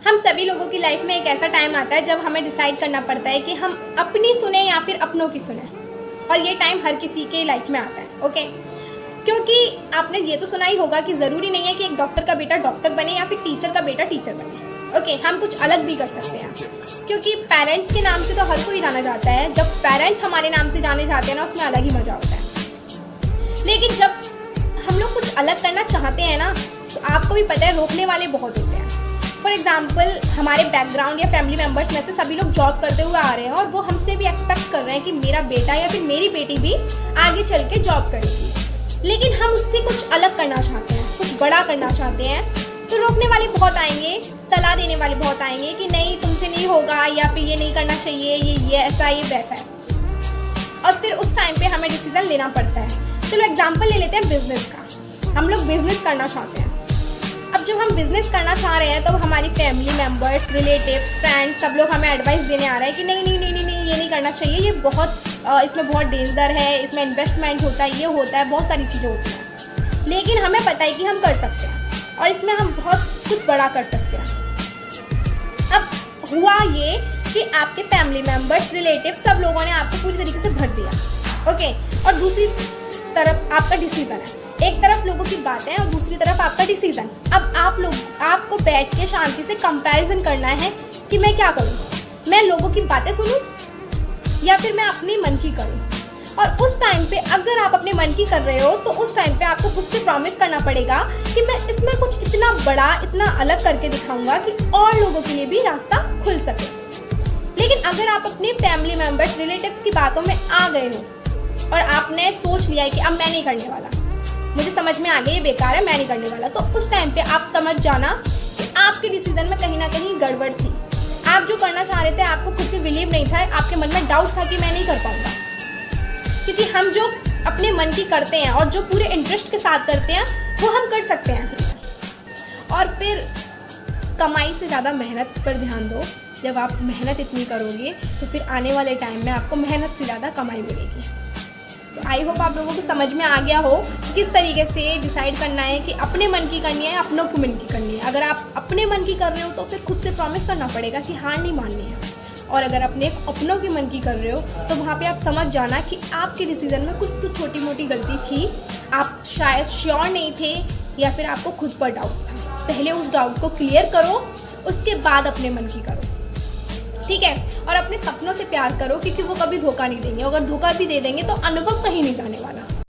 हम सभी लोगों की लाइफ में एक ऐसा टाइम आता है जब हमें डिसाइड करना पड़ता है कि हम अपनी सुने या फिर अपनों की सुने, और ये टाइम हर किसी के लाइफ में आता है। ओके, क्योंकि आपने ये तो सुना ही होगा कि ज़रूरी नहीं है कि एक डॉक्टर का बेटा डॉक्टर बने या फिर टीचर का बेटा टीचर बने। ओके, हम कुछ अलग भी कर सकते हैं, क्योंकि पेरेंट्स के नाम से तो हर कोई जाना जाता है। जब पेरेंट्स हमारे नाम से जाने जाते हैं ना, उसमें अलग ही मज़ा होता है। लेकिन जब हम लोग कुछ अलग करना चाहते हैं ना, तो आपको भी पता है रोकने वाले बहुत होते हैं। फॉर एग्जाम्पल, हमारे बैकग्राउंड या फैमिली मेम्बर्स में से सभी लोग जॉब करते हुए आ रहे हैं और वो हमसे भी एक्सपेक्ट कर रहे हैं कि मेरा बेटा या फिर मेरी बेटी भी आगे चल के जॉब करेगी। लेकिन हम उससे कुछ अलग करना चाहते हैं, कुछ बड़ा करना चाहते हैं, तो रोकने वाले बहुत आएंगे, सलाह देने वाले बहुत आएंगे कि नहीं तुमसे नहीं होगा, या फिर ये नहीं करना चाहिए, ये ऐसा ये वैसा है। और फिर उस टाइम पे हमें डिसीजन लेना पड़ता है। चलो एग्जाम्पल ले लेते हैं बिजनेस का। हम लोग बिजनेस करना चाहते हैं। अब जब हम बिज़नेस करना चाह रहे हैं तो हमारी फैमिली मेम्बर्स, रिलेटिव्स, फ्रेंड्स सब लोग हमें एडवाइस देने आ रहे हैं कि नहीं नहीं नहीं नहीं नहीं ये नहीं करना चाहिए, ये बहुत इसमें बहुत डेंजर है, इसमें इन्वेस्टमेंट होता है, ये होता है, बहुत सारी चीज़ें होती हैं। लेकिन हमें पता है कि हम कर सकते हैं और इसमें हम बहुत कुछ बड़ा कर सकते हैं। अब हुआ ये कि आपके फैमिली मेम्बर्स, रिलेटिव सब लोगों ने आपको पूरी तरीके से भर दिया। ओके, और दूसरी तरफ आपका डिसीज़न है। एक तरफ लोगों की बातें हैं और दूसरी तरफ आपका डिसीजन। अब आपको बैठ के शांति से कंपैरिजन करना है कि मैं क्या करूं, मैं लोगों की बातें सुनूं या फिर मैं अपनी मन की करूं। और उस टाइम पे अगर आप अपने मन की कर रहे हो तो उस टाइम पे आपको खुद से प्रॉमिस करना पड़ेगा कि मैं इसमें कुछ इतना बड़ा, इतना अलग करके दिखाऊंगा कि और लोगों के लिए भी रास्ता खुल सके। लेकिन अगर आप अपने फैमिली मेम्बर्स, रिलेटिव्स की बातों में आ गए हो और आपने सोच लिया है कि अब मैं नहीं करने वाला, मुझे समझ में आ गया ये बेकार है, मैं नहीं करने वाला, तो उस टाइम पे आप समझ जाना कि आपके डिसीजन में कहीं ना कहीं गड़बड़ थी। आप जो करना चाह रहे थे, आपको खुद पे बिलीव नहीं था, आपके मन में डाउट था कि मैं नहीं कर पाऊंगा। क्योंकि हम जो अपने मन की करते हैं और जो पूरे इंटरेस्ट के साथ करते हैं वो हम कर सकते हैं। और फिर कमाई से ज़्यादा मेहनत पर ध्यान दो। जब आप मेहनत इतनी करोगे तो फिर आने वाले टाइम में आपको मेहनत से ज़्यादा कमाई मिलेगी। तो आई होप आप लोगों को समझ में आ गया हो किस तरीके से डिसाइड करना है कि अपने मन की करनी है, अपनों की मन की करनी है। अगर आप अपने मन की कर रहे हो तो फिर खुद से प्रॉमिस करना पड़ेगा कि हार नहीं माननी है। और अगर अपनों की मन की कर रहे हो तो वहाँ पे आप समझ जाना कि आपके डिसीज़न में कुछ तो छोटी मोटी गलती थी, आप शायद श्योर नहीं थे या फिर आपको खुद पर डाउट था। पहले उस डाउट को क्लियर करो, उसके बाद अपने मन की करो, ठीक है। और अपने सपनों से प्यार करो, क्योंकि वो कभी धोखा नहीं देंगे। अगर धोखा भी दे देंगे तो अनुभव कहीं नहीं जाने वाला।